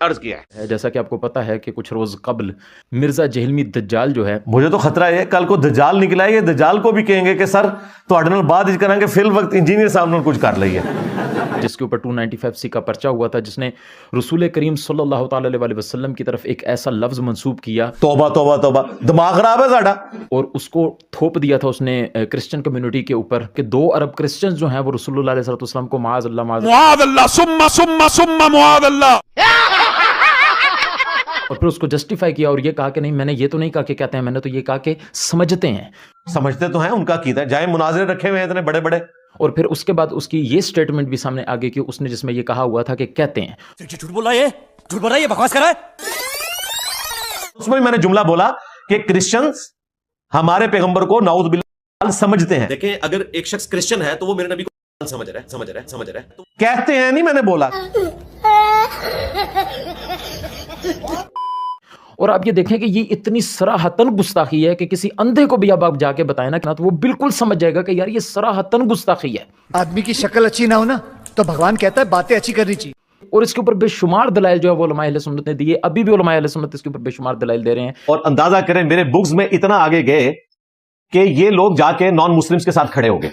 अर्ज किया है। जैसा कि आपको पता है कि कुछ रोज कबल मिर्जा जहलमी दज्जाल जो है, मुझे तो खतरा है कल को दज्जाल निकला है, दज्जाल को भी कहेंगे कि सर ਤੁਹਾਡੇ ਨਾਲ ਬਾਅਦ ਵਿੱਚ ਕਰਾਂਗੇ, ਫਿਲ ਵਕਤ इंजीनियर साहब ने कुछ कर लइए, जिसके ऊपर 295C का पर्चा हुआ था, जिसने रसूल करीम सल्लल्लाहु ताला अलैहि वसल्लम की तरफ एक ऐसा लफ्ज मंसूब किया, तौबा तौबा तौबा, दिमाग खराब है साडा, और उसको थोप दिया था उसने क्रिश्चियन कम्युनिटी के ऊपर कि 2 अरब क्रिश्चियंस जो हैं वो रसूलुल्लाह अलैहि वसल्लम को माज़ अल्लाह सुम्मा मुआज़ अल्लाह, और फिर उसको जस्टिफाई किया और ये कहा कि नहीं, मैंने ये तो नहीं कहा कि कहते हैं, मैंने तो ये कहा कि समझते हैं। समझते तो हैं, उनका कीदा है, जाए मुनाजरे रखे हुए हैं इतने बड़े बड़े। और फिर उसके बाद उसकी ये स्टेटमेंट भी सामने आ गई कि उसने जिसमें ये कहा हुआ था कि कहते हैं, झूठ बोल रहा है, ये बकवास कर रहा है। उसमें मैंने जुमला बोला कि क्रिश्चियंस हमारे पैगंबर को नाउज़ बिल्लाह समझते हैं। देखें, अगर एक शख्स क्रिश्चियन है तो वो मेरे नबी को समझ रहा है। तो कहते हैं नहीं, मैंने बोला। और आप ये देखें कि ये इतनी सराहतन गुस्ताखी है कि किसी अंधे को भी अब आप जाके बताएं ना तो वो बिल्कुल समझ जाएगा कि यार ये सराहतन गुस्ताखी है। आदमी की शक्ल अच्छी ना हो ना तो भगवान कहता है बातें अच्छी करनी चाहिए। और इसके ऊपर बेशुमार दलाइल जो है वो उलमाए अहले सुन्नत ने दिए, अभी भी उलमाए अहले सुन्नत इसके ऊपर बेशुमार दलाइल दे रहे हैं। और अंदाजा करें मेरे बुक्स में इतना आगे गए कि ये लोग जाके नॉन मुस्लिम्स के साथ खड़े हो गए।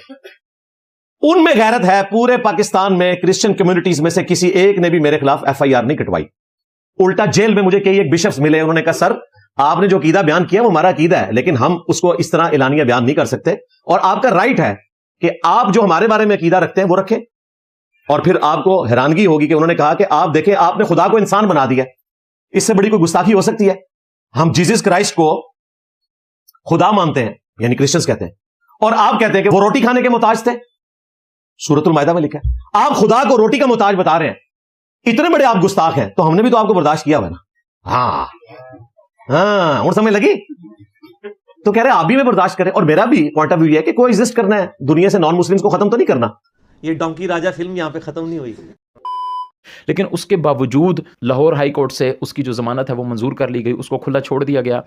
उनमें गैरत है, पूरे पाकिस्तान में क्रिश्चियन कम्युनिटीज में से किसी एक ने भी मेरे खिलाफ FIR नहीं कटवाई। उल्टा जेल में मुझे कई एक बिशप्स मिले, उन्होंने कहा सर आपने जो कीदा बयान किया वो हमारा कीदा है, लेकिन हम उसको इस तरह एलानिया बयान नहीं कर सकते, और आपका राइट है कि आप जो हमारे बारे में कीदा रखते हैं वो रखें। और फिर आपको हैरानगी होगी कि उन्होंने कहा कि आप देखें आपने खुदा को इंसान बना दिया, इससे बड़ी कोई गुस्ताखी हो सकती है? हम जीसस क्राइस्ट को खुदा मानते हैं, यानी क्रिश्चियंस कहते हैं, और आप कहते हैं कि वो रोटी खाने के मोहताज थे। सूरतुल मायदा में लिखा है, आप खुदा को रोटी का मोहताज बता रहे हैं। इतने बड़े आप गुस्ताख हैं, तो हमने भी तो आपको बर्दाश्त किया हुआ ना। हाँ और समझ लगी? तो कह रहे आप भी मैं बर्दाश्त करें, और मेरा भी पॉइंट ऑफ व्यू है कि कोई एग्जिस्ट करना है दुनिया से, नॉन मुस्लिम्स को खत्म तो नहीं करना। ये डोंकी राजा फिल्म यहां पे खत्म नहीं हुई। लेकिन उसके बावजूद लाहौर हाई कोर्ट से उसकी जो जमानत है वो मंजूर कर ली गई, उसको खुला छोड़ दिया गया।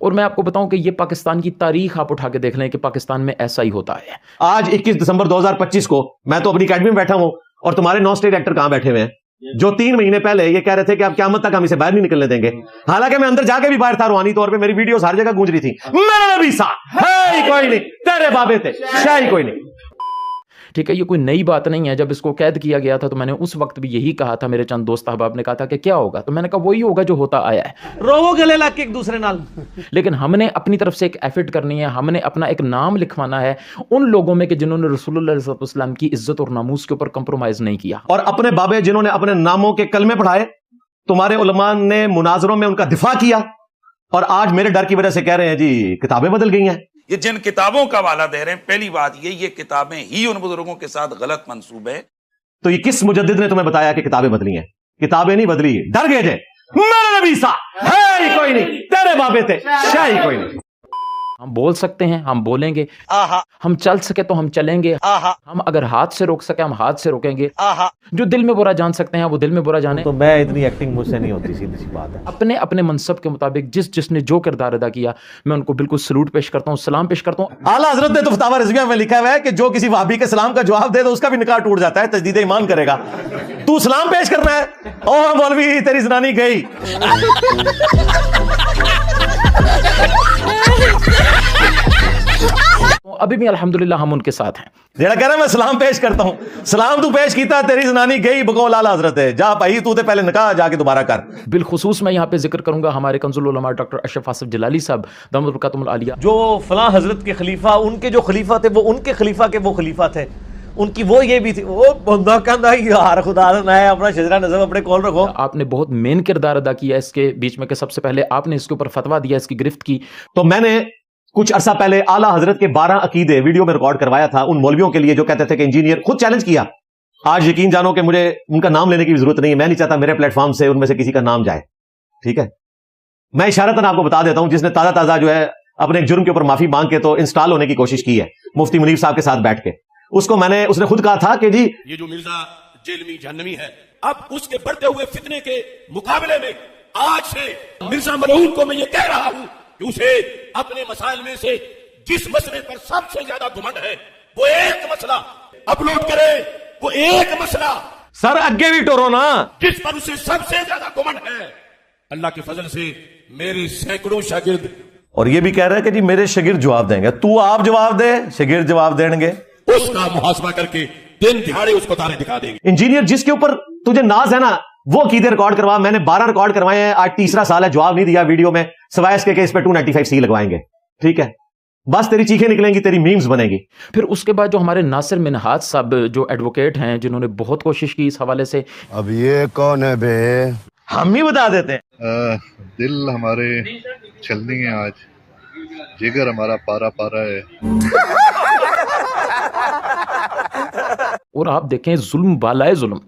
और मैं आपको बताऊं कि ये पाकिस्तान की तारीख आप उठा के देख लें कि पाकिस्तान में ऐसा ही होता है। आज 21 दिसंबर 2025 को मैं तो अपनी अकेडमी में बैठा हूं, और तुम्हारे नॉन स्टेट एक्टर कहां बैठे हुए हैं जो 3 महीने पहले ये कह रहे थे कि अब क़यामत तक हम इसे बाहर नहीं निकलने देंगे। हालांकि मैं अंदर जाके भी बाहर था, रूहानी तौर पे मेरी वीडियोस हर जगह गूंज रही थी, मेरा नबी सा है ही कोई नहीं, तेरे बाबे थे शाही कोई नहीं। ठीक है, ये कोई नई बात नहीं है। जब इसको कैद किया गया था तो मैंने उस वक्त भी यही कहा था, मेरे चंद दोस्त अहबाब ने कहा था कि क्या होगा, तो मैंने कहा वही होगा जो होता आया है, रोवो गले लग के एक दूसरे नाल। लेकिन हमने अपनी तरफ से एक एफर्ट करनी है, हमने अपना एक नाम लिखवाना है उन लोगों में कि जिन्होंने रसूलुल्लाह सल्लल्लाहु अलैहि वसल्लम की इज्जत और नामूस के ऊपर कंप्रोमाइज नहीं किया, और अपने बाबे जिन्होंने अपने नामों के कलमे पढ़ाए, तुम्हारे उलमा ने मुनाजरों में उनका दिफा किया, और आज मेरे डर की वजह से कह रहे हैं जी किताबें बदल गई हैं। ये जिन किताबों का हवाला दे रहे हैं, पहली बात ये किताबें ही उन बुजुर्गों के साथ गलत मंसूब है। तो ये किस मुजद्दिद ने तुम्हें बताया कि किताबें बदली हैं? किताबें नहीं बदली, डर गए थे। मेरा नबी सा है ही कोई नहीं, तेरे बाबे थे शाही कोई नहीं। हम बोल सकते हैं, हम बोलेंगे, हम चल सके तो हम चलेंगे, हम अगर हाथ से रोक सके हम हाथ से रोकेंगे, जो दिल में बुरा जान सकते हैं वो दिल में बुरा जाने। तो मैं इतनी एक्टिंग मुझसे नहीं होती, सीधी सी बात है। अपने अपने मनसब के मुताबिक जिसने जो किरदार अदा किया, मैं उनको बिल्कुल सलूट पेश करता हूँ, सलाम पेश करता हूँ। आला हजरत ने तो फतवा रिज़विया में लिखा हुआ है कि जो किसी वहाबी के सलाम का जवाब दे दो उसका भी निकाह टूट जाता है, तजदीद ईमान करेगा। तू सलाम पेश करना है, ओ मौलवी तेरी जनानी गई। अभी भी अल्हम्दुलिल्लाह हम उनके साथ हैं। जेड़ा कह रहा मैं सलाम पेश करता हूं, सलाम तू पेश कीता, तेरी जनानी गई बकौल आला हजरत है, जा भाई तू तो पहले निकाह जाके दोबारा कर। बिलखुसूस मैं यहाँ पे जिक्र करूंगा हमारे कंजुल उलमा डॉक्टर अशरफ आसिफ जलाली साहब दामद बरकातुहुल आलिया, जो फलां हजरत के खलीफा, उनके जो खलीफा थे वो उनके खलीफा के वो खलीफा थे, उनकी वो ये भी थी। वो बंदा कहता यार खुदा ना है, अपना शजरा नज़म अपने कॉल रखो। आपने बहुत मेन किरदार अदा किया इसके बीच में, कि सबसे पहले आपने इसके ऊपर फतवा दिया, इसकी गिरफ्त की। तो मैंने कुछ अरसा पहले आला हजरत के 12 अकीदे वीडियो में रिकॉर्ड करवाया था उन मौलवियों के लिए जो कहते थे कि इंजीनियर, खुद चैलेंज किया। आज यकीन जानो कि मुझे उनका नाम लेने की भी जरूरत नहीं है, मैं नहीं चाहता मेरे प्लेटफॉर्म से उनमें से किसी का नाम जाए, ठीक है। मैं इशारतन आपको बता देता हूं, जिसने ताजा ताजा जो है अपने एक जुर्म के ऊपर माफी मांग के तो इंस्टॉल होने की कोशिश की है मुफ्ती मुनीर साहब के साथ बैठ के, उसको उसने खुद कहा था कि जी ये जो मिर्जा जेलमी जहन्नमी है, अब उसके बढ़ते हुए फितने के मुकाबले में आज से मिर्जा मलऊन को मैं ये कह रहा हूं कि उसे अपने मसाइल में से जिस मसले पर सबसे ज्यादा घमंड है वो एक मसला अपलोड करे, वो एक मसला सर अगे भी टोरो ना, जिस पर उसे सबसे ज्यादा घमंड है। अल्लाह के फजल से मेरी सैकड़ों शागिर्द, और ये भी कह रहा है कि जी मेरे शागिर्द जवाब देंगे। तू आप जवाब दे, शागिर्द जवाब देंगे। उसका मुहासबा करके दिन दिहाड़े उसको तारे दिखा देंगे। इंजीनियर जिसके ऊपर तुझे नाज है ना, वो कीदे रिकॉर्ड करवा। मैंने 12 रिकॉर्ड करवाए हैं, आज तीसरा साल है, जवाब नहीं दिया वीडियो में, सिवाय इसके कि इस पे 295C लगवाएंगे। ठीक है, बस तेरी चीखें निकलेंगी, तेरी मीम्स बनेगी। फिर उसके बाद जो हमारे नासिर मिनहाज साहब जो एडवोकेट हैं, जिन्होंने बहुत कोशिश की इस हवाले से, अब ये कौन है बे? हम ही बता देते हैं। दिल हमारे चलनी है आज, जिगर हमारा पारा पारा है। और आप देखें जुल्म बालाए जुल्म,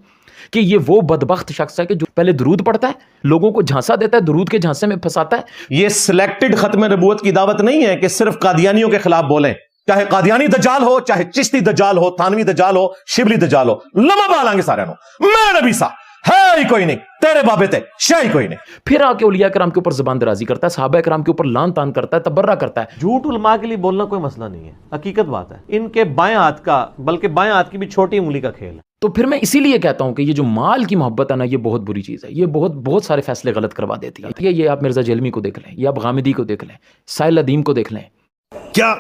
कि ये वो बदबख्त शख्स है कि जो पहले दरूद पढ़ता है, लोगों को झांसा देता है, दरूद के झांसे में फंसाता है। ये सिलेक्टेड खत्म नबूवत की दावत नहीं है कि सिर्फ कादियानियों के खिलाफ बोलें, चाहे कादियानी दज्जाल हो, चाहे चिश्ती दज्जाल हो, थानवी दज्जाल हो, शिबली दज्जाल हो, लमा बालांगे सारे नो। मैं नबी सा है ही कोई नहीं, तेरे बाबे ते शाही कोई नहीं। फिर आके उलिया कराम के ऊपर जुबान दराजी करता है, सहाबा कराम के ऊपर लान तान करता है, तबर्रा करता है। झूठ उलमा के लिए बोलना कोई मसला नहीं है, हकीकत बात है। इनके बाएं हाथ का, बल्कि बाएं हाथ की भी छोटी उंगली का खेल है। तो फिर मैं इसीलिए कहता हूं कि ये जो माल की मोहब्बत है ना, ये बहुत बुरी चीज है। ये बहुत सारे फैसले गलत करवा देती है। ये आप मिर्जा जेलमी को देख लें, या आप गामिदी को देख लें, साहिल अदीम को देख लें। क्या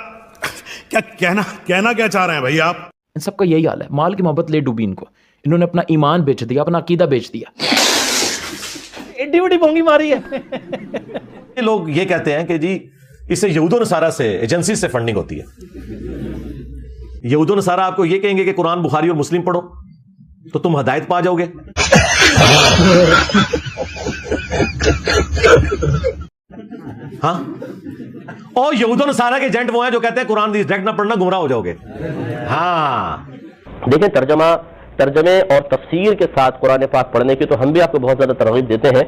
क्या कहना क्या चाह रहे हैं भाई आप? इन सबका यही हाल है, माल की मोहब्बत ले डूबी इनको। इन्होंने अपना ईमान बेच दिया, अपना अकीदा बेच दिया, एडी बड़ी बोंगी मारी है। ये लोग ये कहते हैं कि जी इससे यहूद नसारा से, एजेंसी से फंडिंग होती है। यहूद नसारा आपको ये कहेंगे कि कुरान, बुखारी और मुस्लिम पढ़ो तो तुम हिदायत पा जाओगे। हाँ, और यहूद नसारा के एजेंट वो हैं जो कहते हैं कुरान डायरेक्ट ना पढ़ना, गुमराह हो जाओगे। हाँ, देखिए, तर्जमे और तफसीर के साथ कुरान पाक पढ़ने की तो हम भी आपको बहुत ज्यादा तरगीब देते हैं।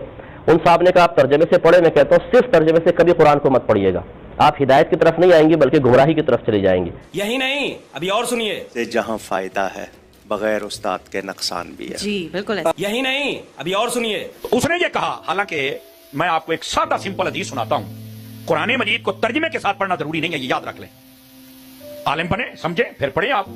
उन साहब ने कहा आप तर्जमे से पढ़े, मैं कहता हूँ सिर्फ तर्जमे से कभी कुरान को मत पढ़िएगा, आप हिदायत की तरफ नहीं आएंगे बल्कि गुमराही की तरफ चले जाएंगे। यही नहीं, अभी और सुनिए। जहां फायदा है बगैर उस्ताद के नुकसान भी है। जी बिल्कुल। यही नहीं, अभी और सुनिए। उसने ये कहा, हालांकि मैं आपको एक सादा सिंपल हदीस सुनाता हूं, कुरान मजीद को तर्जमे के साथ पढ़ना जरूरी नहीं है, ये याद रख लें। आलिम बने, समझे, फिर पढ़े आप।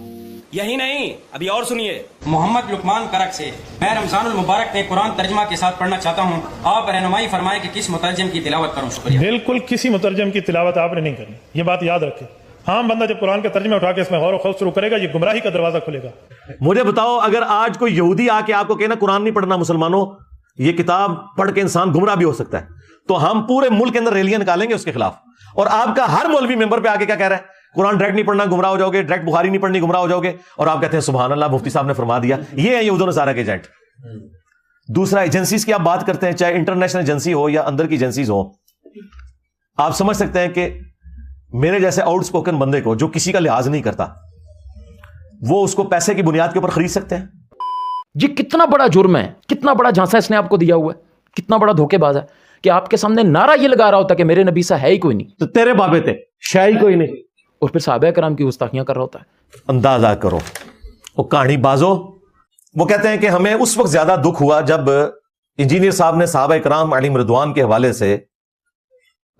यही नहीं, अभी और सुनिए। मोहम्मद लुकमान करक से मैं रमजानुल मुबारक में कुरान तर्जमा के साथ पढ़ना चाहता हूँ, आप रहनुमाई फरमाएं कि किस मुतरजम की तिलावत करूँ। शुक्रिया। बिल्कुल किसी मुतरजम की तिलावत आपने नहीं करनी, ये बात याद रखें। हाँ, बंदा जब कुरान के तर्जमे उठा के इसमें गौर व खौफ शुरू करेगा, ये गुमराही का दरवाजा खुलेगा। मुझे बताओ, अगर आज कोई यहूदी आके आपको कहना कुरान नहीं पढ़ना मुसलमानों, ये किताब पढ़ के इंसान गुमराह भी हो सकता है, तो हम पूरे मुल्क के अंदर रैलियां निकालेंगे उसके खिलाफ। और आपका हर मौलवी मेंबर पे आके क्या कह रहा है, कुरान डायरेक्ट नहीं पढ़ना, गुमराह हो जाओगे, डायरेक्ट बुखारी नहीं पढ़नी, गुमराह हो जाओगे। और आप कहते हैं सुभान अल्लाह, मुफ्ती साहब ने फरमा दिया। ये है यहूद नसारा के एजेंट। दूसरा, एजेंसीज की आप बात करते हैं, चाहे इंटरनेशनल एजेंसी हो या अंदर की एजेंसीज हो, आप समझ सकते हैं कि मेरे जैसे आउटस्पोकन बंदे को जो किसी का लिहाज नहीं करता, वो उसको पैसे की बुनियाद के ऊपर खरीद सकते हैं। ये कितना बड़ा जुर्म है, कितना बड़ा झांसा इसने आपको दिया हुआ है, कितना बड़ा धोखेबाज है कि आपके सामने नारा ये लगा रहा होता कि मेरे नबी सा है ही कोई नहीं, तो तेरे बाबे थे शाही कोई नहीं, और फिर साहबा कराम की गुस्ताखियां कर रहा होता है। अंदाजा करो वो कहानी बाजो। वो कहते हैं कि हमें उस वक्त ज्यादा दुख हुआ जब इंजीनियर साहब ने साहबा कराम अलैहिम रिदवान के हवाले से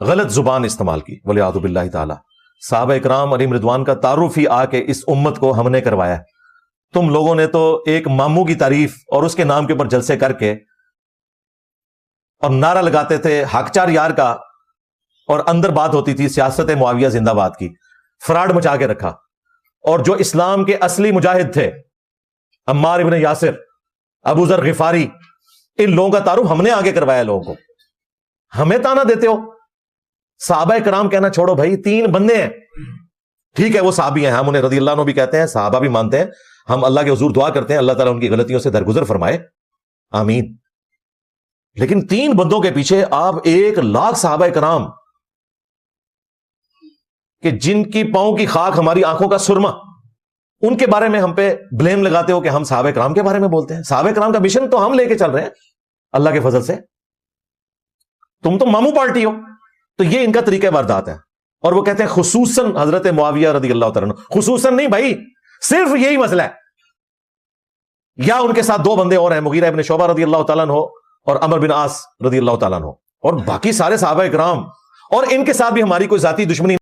गलत जुबान इस्तेमाल की। वलियादु बिल्लाहि ताला, साहबा कराम अलैहिम रिदवान का तारुफ ही आके इस उम्मत को हमने करवाया। तुम लोगों ने तो एक मामू की तारीफ और उसके नाम के ऊपर जलसे करके और नारा लगाते थे हकचार यार का, और अंदर बात होती थी सियासत मुआविया जिंदाबाद की, फ्रॉड मचा के रखा। और जो इस्लाम के असली मुजाहिद थे, अम्मार इब्न यासिर, अबू जर गिफारी, इन लोगों का तारुफ हमने आगे करवाया लोगों को। हमें ताना देते हो। साहबा कराम कहना छोड़ो भाई, 3 बंदे हैं, ठीक है वो साहबी हैं, हम उन्हें रज़ी अल्लाह अन्हु भी कहते हैं, साहबा भी मानते हैं। हम अल्लाह के हुजूर दुआ करते हैं अल्लाह ताला उनकी गलतियों से दरगुजर फरमाए, आमीन। लेकिन 3 बंदों के पीछे आप 1 लाख साहबा कराम कि जिनकी पांव की खाक हमारी आंखों का सुरमा, उनके बारे में हम पे ब्लेम लगाते हो कि हम साहबा कराम के बारे में बोलते हैं। साहबा कराम का मिशन तो हम लेके चल रहे हैं अल्लाह के फजल से, तुम तो मामू पार्टी हो। तो ये इनका तरीका वारदात है। और वो कहते हैं खुसूसन हजरत मुआविया रज़ी अल्लाह तआला अन्हु, खुसूसन नहीं भाई, सिर्फ यही मसला है। या उनके साथ 2 बंदे और हैं, मुगीरा इब्न शुबा रज़ी अल्लाह तआला अन्हु और अमर बिन आस रज़ी अल्लाह तआला अन्हु, और बाकी सारे साहबा कराम, और इनके साथ भी हमारी कोई जाती दुश्मनी